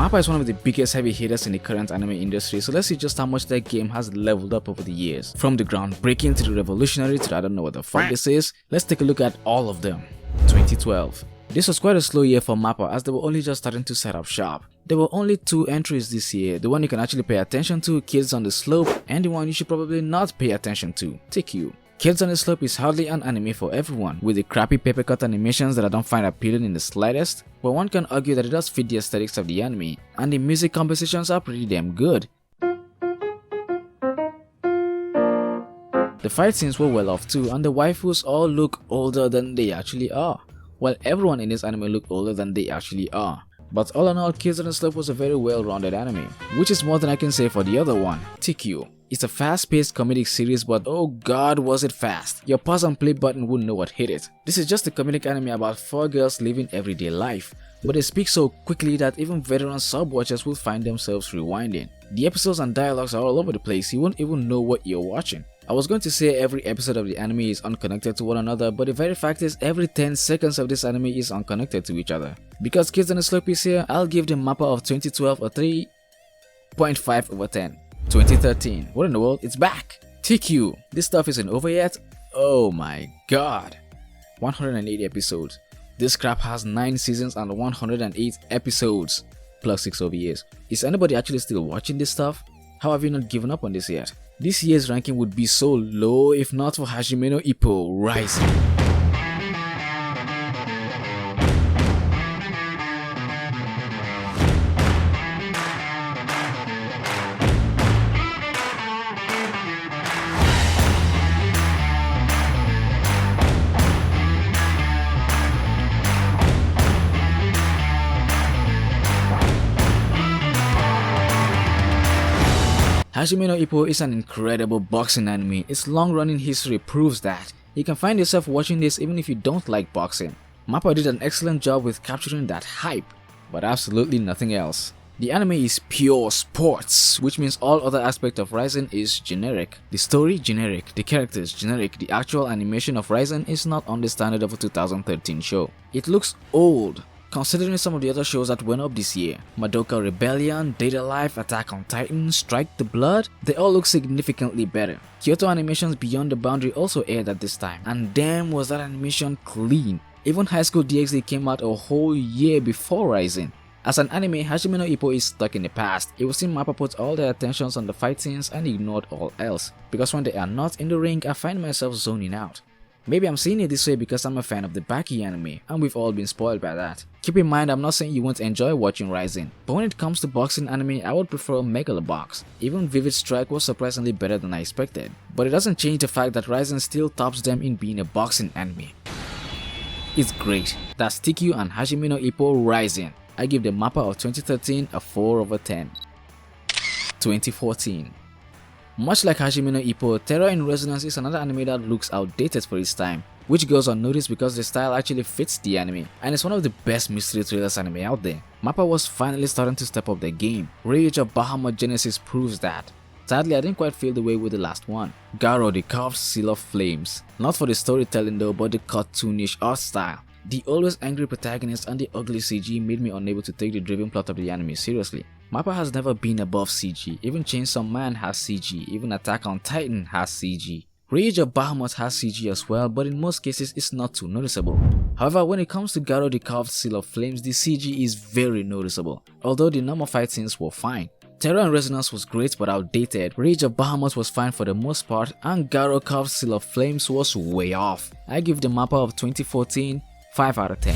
MAPPA is one of the biggest heavy hitters in the current anime industry, so let's see just how much that game has leveled up over the years. From the groundbreaking to the revolutionary to the I don't know what the fuck this is, let's take a look at all of them. 2012. This was quite a slow year for MAPPA as they were only just starting to set up shop. There were only 2 entries this year, the one you can actually pay attention to, Kids on the Slope, and the one you should probably not pay attention to, TQ. Kids on the Slope is hardly an anime for everyone, with the crappy paper cut animations that I don't find appealing in the slightest, but one can argue that it does fit the aesthetics of the anime, and the music compositions are pretty damn good. The fight scenes were well off too, and the waifus all look older than they actually are. Well, everyone in this anime look older than they actually are. But all in all, Kids on the Slope was a very well-rounded anime, which is more than I can say for the other one, TQ. It's a fast-paced comedic series, but oh god was it fast. Your pause and play button wouldn't know what hit it. This is just a comedic anime about 4 girls living everyday life, but they speak so quickly that even veteran sub-watchers will find themselves rewinding. The episodes and dialogues are all over the place, you won't even know what you're watching. I was going to say every episode of the anime is unconnected to one another, but the very fact is every 10 seconds of this anime is unconnected to each other. Because Kids on the Slope is here, I'll give the MAPPA of 2012 a 3.5 over 10. 2013. What in the world? It's back! TQ. This stuff isn't over yet? Oh my god. 180 episodes. This crap has 9 seasons and 108 episodes. Plus 6 OVAs. Is anybody actually still watching this stuff? How have you not given up on this yet? This year's ranking would be so low if not for Hajime no Ippo Rising. Hajime no Ippo is an incredible boxing anime. Its long-running history proves that. You can find yourself watching this even if you don't like boxing. MAPPA did an excellent job with capturing that hype, but absolutely nothing else. The anime is pure sports, which means all other aspects of Rising is generic. The story generic, the characters generic, the actual animation of Rising is not on the standard of a 2013 show. It looks old, considering some of the other shows that went up this year. Madoka Rebellion, Data Life, Attack on Titan, Strike the Blood, they all look significantly better. Kyoto Animation's Beyond the Boundary also aired at this time, and damn was that animation clean. Even High School DxD came out a whole year before Rising. As an anime, Hajime no Ippo is stuck in the past. It will seem MAPPA put all their attentions on the fight scenes and ignored all else, because when they are not in the ring, I find myself zoning out. Maybe I'm seeing it this way because I'm a fan of the Baki anime, and we've all been spoiled by that. Keep in mind, I'm not saying you won't enjoy watching Rising, but when it comes to boxing anime, I would prefer Megalobox. Even Vivid Strike was surprisingly better than I expected, but it doesn't change the fact that Rising still tops them in being a boxing anime. It's great. That's TQ and Hajime no Ippo Rising. I give the MAPPA of 2013 a 4 over 10. 2014. Much like Hajime no Ippo, Terror in Resonance is another anime that looks outdated for its time, which goes unnoticed because the style actually fits the anime, and it's one of the best mystery thrillers anime out there. MAPPA was finally starting to step up their game. Rage of Bahamut Genesis proves that. Sadly, I didn't quite feel the way with the last one. Garo, the Carved Seal of Flames. Not for the storytelling though, but the cartoonish art style. The always angry protagonist and the ugly CG made me unable to take the driven plot of the anime seriously. MAPPA has never been above CG, even Chainsaw Man has CG, even Attack on Titan has CG. Rage of Bahamut has CG as well, but in most cases it's not too noticeable. However, when it comes to Garo the Carved Seal of Flames, the CG is very noticeable, although the normal fight scenes were fine. Terror in Resonance was great but outdated, Rage of Bahamut was fine for the most part, and Garo Carved Seal of Flames was way off. I give the MAPPA of 2014 5 out of 10.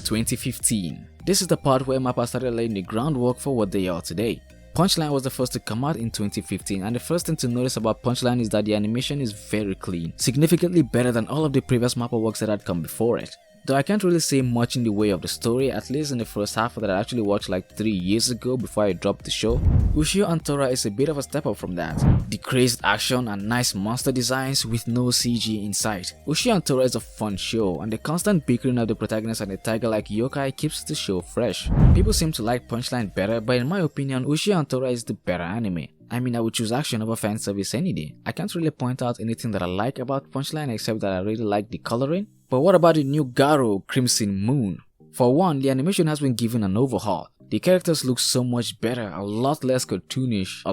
2015. This is the part where MAPPA started laying the groundwork for what they are today. Punchline was the first to come out in 2015, and the first thing to notice about Punchline is that the animation is very clean, significantly better than all of the previous MAPPA works that had come before it. Though I can't really say much in the way of the story, at least in the first half that I actually watched like 3 years ago before I dropped the show. Ushio and Tora is a bit of a step up from that. The crazed action and nice monster designs with no CG in sight. Ushio and Tora is a fun show, and the constant bickering of the protagonist and the tiger-like yokai keeps the show fresh. People seem to like Punchline better, but in my opinion, Ushio and Tora is the better anime. I mean, I would choose action over fan service any day. I can't really point out anything that I like about Punchline except that I really like the coloring. But what about the new Garo Crimson Moon? For one, the animation has been given an overhaul. The characters look so much better, a lot less cartoonish,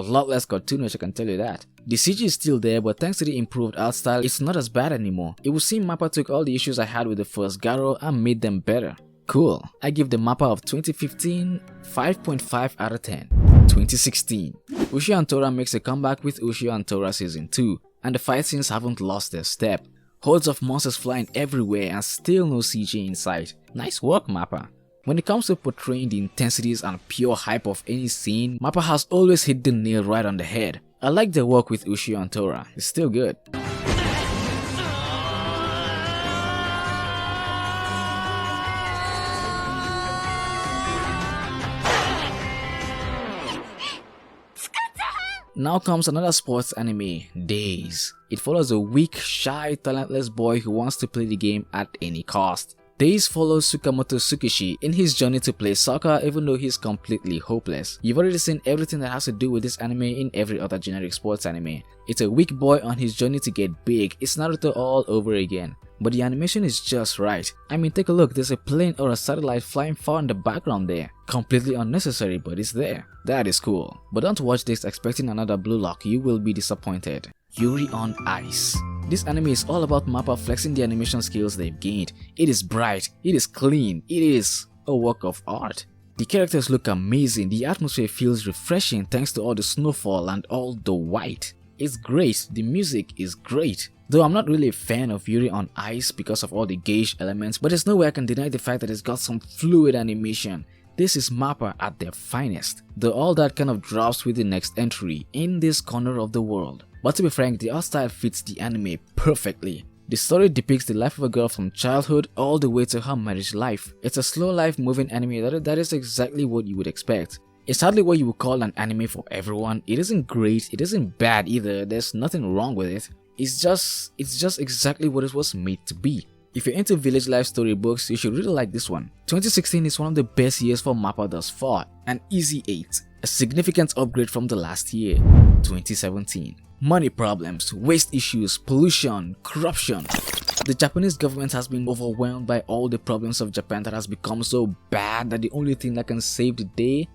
I can tell you that. The CG is still there, but thanks to the improved art style, it's not as bad anymore. It would seem MAPPA took all the issues I had with the first Garo and made them better. Cool. I give the MAPPA of 2015 5.5 out of 10. 2016. Ushio and Tora makes a comeback with Ushio and Tora Season 2, and the fight scenes haven't lost their step. Hordes of monsters flying everywhere and still no CG in sight. Nice work, MAPPA. When it comes to portraying the intensities and pure hype of any scene, MAPPA has always hit the nail right on the head. I like their work with Ushio and Tora, it's still good. Now comes another sports anime, Days. It follows a weak, shy, talentless boy who wants to play the game at any cost. Days follows Tsukamoto Tsukishi in his journey to play soccer even though he's completely hopeless. You've already seen everything that has to do with this anime in every other generic sports anime. It's a weak boy on his journey to get big. It's Naruto all over again. But the animation is just right. I mean, take a look, there's a plane or a satellite flying far in the background there. Completely unnecessary, but it's there. That is cool. But don't watch this expecting another Blue Lock, you will be disappointed. Yuri on Ice. This anime is all about MAPPA flexing the animation skills they've gained. It is bright, it is clean, it is a work of art. The characters look amazing, the atmosphere feels refreshing thanks to all the snowfall and all the white. It's great, the music is great. Though I'm not really a fan of Yuri on Ice because of all the gauge elements, but there's no way I can deny the fact that it's got some fluid animation. This is MAPPA at their finest. Though all that kind of drops with the next entry, In This Corner of the World. But to be frank, the art style fits the anime perfectly. The story depicts the life of a girl from childhood all the way to her marriage life. It's a slow life moving anime that is exactly what you would expect. It's hardly what you would call an anime for everyone. It isn't great, it isn't bad either, there's nothing wrong with it. It's just exactly what it was made to be. If you're into village life storybooks, you should really like this one. 2016 is one of the best years for MAPPA thus far, an easy 8, a significant upgrade from the last year, 2017. Money problems, waste issues, pollution, corruption. The Japanese government has been overwhelmed by all the problems of Japan that has become so bad that the only thing that can save the day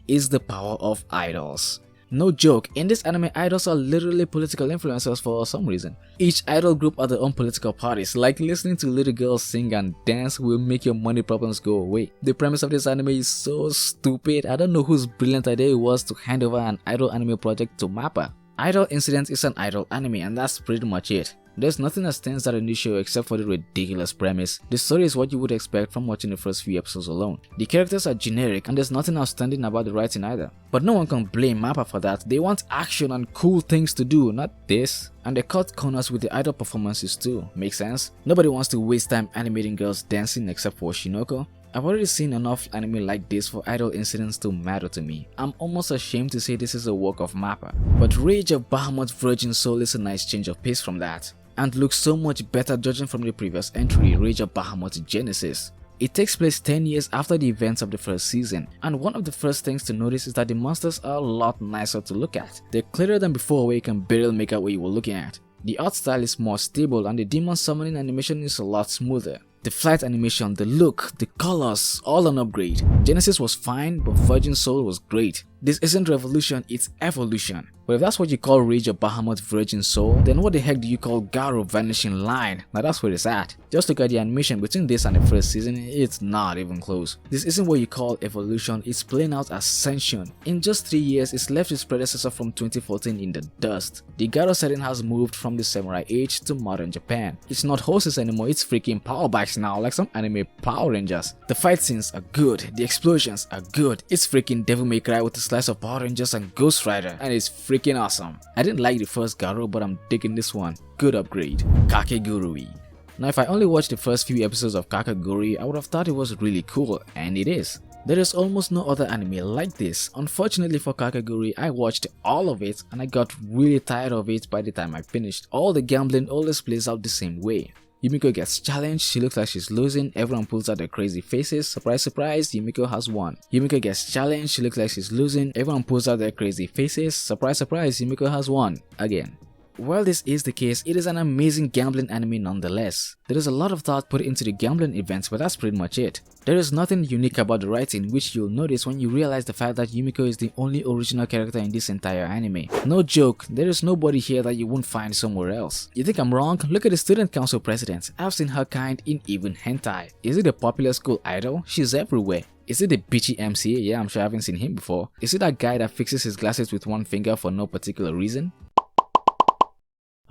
is the power of idols. No joke, in this anime, idols are literally political influencers for some reason. Each idol group are their own political parties, like listening to little girls sing and dance will make your money problems go away. The premise of this anime is so stupid, I don't know whose brilliant idea it was to hand over an idol anime project to MAPPA. Idol Incident is an idol anime and that's pretty much it. There's nothing that stands out in this show except for the ridiculous premise. The story is what you would expect from watching the first few episodes alone. The characters are generic and there's nothing outstanding about the writing either. But no one can blame MAPPA for that. They want action and cool things to do, not this. And they cut corners with the idol performances too. Makes sense? Nobody wants to waste time animating girls dancing except for Shinoko. I've already seen enough anime like this for idol incidents to matter to me. I'm almost ashamed to say this is a work of MAPPA. But Rage of Bahamut Virgin Soul is a nice change of pace from that, and looks so much better judging from the previous entry, Rage of Bahamut Genesis. It takes place 10 years after the events of the first season, and one of the first things to notice is that the monsters are a lot nicer to look at. They're clearer than before where you can barely make out what you were looking at. The art style is more stable and the demon summoning animation is a lot smoother. The flight animation, the look, the colors, all an upgrade. Genesis was fine, but Virgin Soul was great. This isn't revolution, it's evolution. But if that's what you call Rage of Bahamut Virgin Soul, then what the heck do you call Garo Vanishing Line? Now that's where it's at. Just look at the animation between this and the first season, it's not even close. This isn't what you call evolution, it's playing out ascension. In just 3 years, it's left its predecessor from 2014 in the dust. The Garo setting has moved from the samurai age to modern Japan. It's not horses anymore, it's freaking power bikes now, like some anime Power Rangers. The fight scenes are good, the explosions are good. It's freaking Devil May Cry with a slice of Power Rangers and Ghost Rider, and it's freaking awesome. I didn't like the first Garo, but I'm digging this one. Good upgrade. Kakegurui. Now if I only watched the first few episodes of Kakegurui, I would have thought it was really cool, and it is. There is almost no other anime like this. Unfortunately for Kakegurui, I watched all of it and I got really tired of it by the time I finished. All the gambling always plays out the same way. Yumiko gets challenged, she looks like she's losing, everyone pulls out their crazy faces, surprise surprise, Yumiko has won. Yumiko gets challenged, she looks like she's losing, everyone pulls out their crazy faces, surprise surprise, Yumiko has won. Again. While this is the case, it is an amazing gambling anime nonetheless. There is a lot of thought put into the gambling events, but that's pretty much it. There is nothing unique about the writing, which you'll notice when you realize the fact that Yumiko is the only original character in this entire anime. No joke, there is nobody here that you won't find somewhere else. You think I'm wrong? Look at the student council president. I've seen her kind in even hentai. Is it a popular school idol? She's everywhere. Is it the bitchy MCA? Yeah, I'm sure I haven't seen him before. Is it that guy that fixes his glasses with one finger for no particular reason?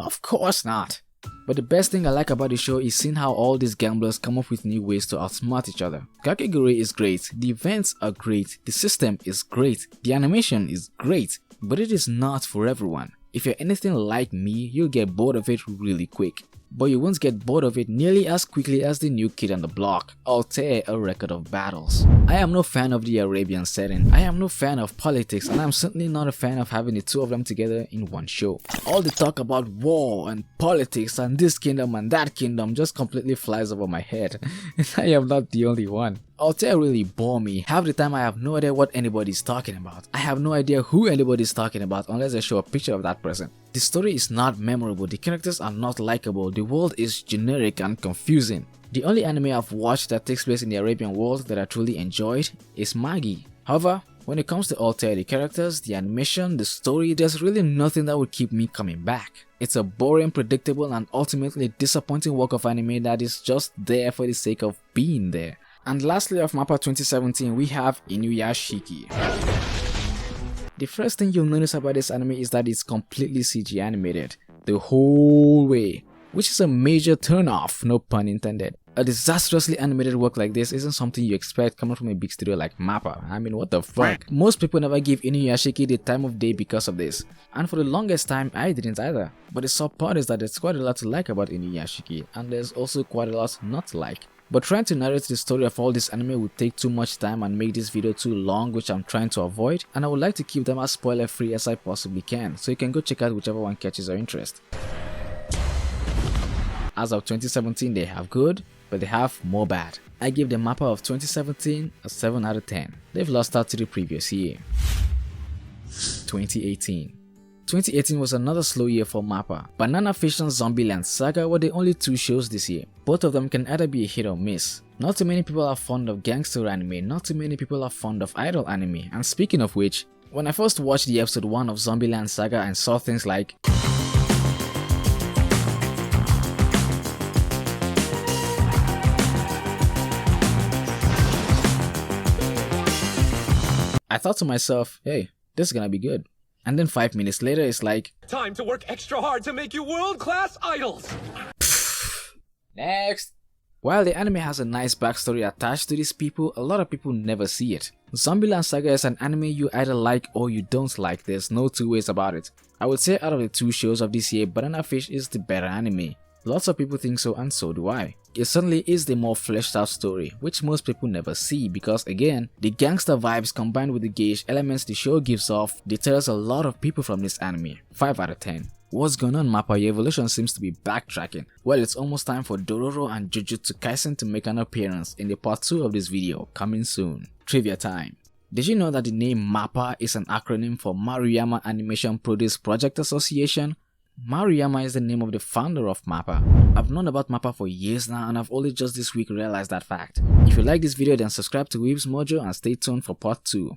Of course not. But the best thing I like about the show is seeing how all these gamblers come up with new ways to outsmart each other. Kakegurui is great, the events are great, the system is great, the animation is great, but it is not for everyone. If you're anything like me, you'll get bored of it really quick. But you won't get bored of it nearly as quickly as the new kid on the block, Altair, a record of battles. I am no fan of the Arabian setting, I am no fan of politics, and I'm certainly not a fan of having the two of them together in one show. All the talk about war and politics and this kingdom and that kingdom just completely flies over my head. And I am not the only one. Altair really bore me. Half the time I have no idea what anybody's talking about. I have no idea who anybody's talking about unless I show a picture of that person. The story is not memorable, the characters are not likable, the world is generic and confusing. The only anime I've watched that takes place in the Arabian world that I truly enjoyed is Magi. However, when it comes to Altair, the characters, the animation, the story, there's really nothing that would keep me coming back. It's a boring, predictable, and ultimately disappointing work of anime that is just there for the sake of being there. And lastly of MAPPA 2017, we have Inuyashiki. The first thing you'll notice about this anime is that it's completely CG animated, the whole way, which is a major turn-off, no pun intended. A disastrously animated work like this isn't something you expect coming from a big studio like MAPPA. I mean, what the fuck? Most people never give Inuyashiki the time of day because of this, and for the longest time I didn't either. But the sub part is that there's quite a lot to like about Inuyashiki, and there's also quite a lot not to like. But trying to narrate the story of all this anime would take too much time and make this video too long, which I'm trying to avoid, and I would like to keep them as spoiler free as I possibly can, so you can go check out whichever one catches your interest. As of 2017 they have good, but they have more bad. I give the MAPPA of 2017 a 7 out of 10. They've lost out to the previous year. 2018 was another slow year for MAPPA. Banana Fish and Zombieland Saga were the only two shows this year. Both of them can either be a hit or miss. Not too many people are fond of gangster anime, not too many people are fond of idol anime, and speaking of which, when I first watched the episode 1 of Zombieland Saga and saw things like I thought to myself, hey, this is gonna be good. And then 5 minutes later, it's like, time to work extra hard to make you world-class idols! Next! While the anime has a nice backstory attached to these people, a lot of people never see it. Zombieland Saga is an anime you either like or you don't like, there's no two ways about it. I would say out of the two shows of this year, Banana Fish is the better anime. Lots of people think so, and so do I. It certainly is the more fleshed out story, which most people never see because again, the gangster vibes combined with the gauge elements the show gives off deters a lot of people from this anime. 5 out of 10. What's going on, MAPPA? Your evolution seems to be backtracking. Well, it's almost time for Dororo and Jujutsu Kaisen to make an appearance in the part 2 of this video, coming soon. Trivia time. Did you know that the name MAPPA is an acronym for Maruyama Animation Produce Project Association? Maruyama is the name of the founder of MAPPA. I've known about MAPPA for years now and I've only just this week realized that fact. If you like this video then subscribe to Weebs Mojo and stay tuned for part 2.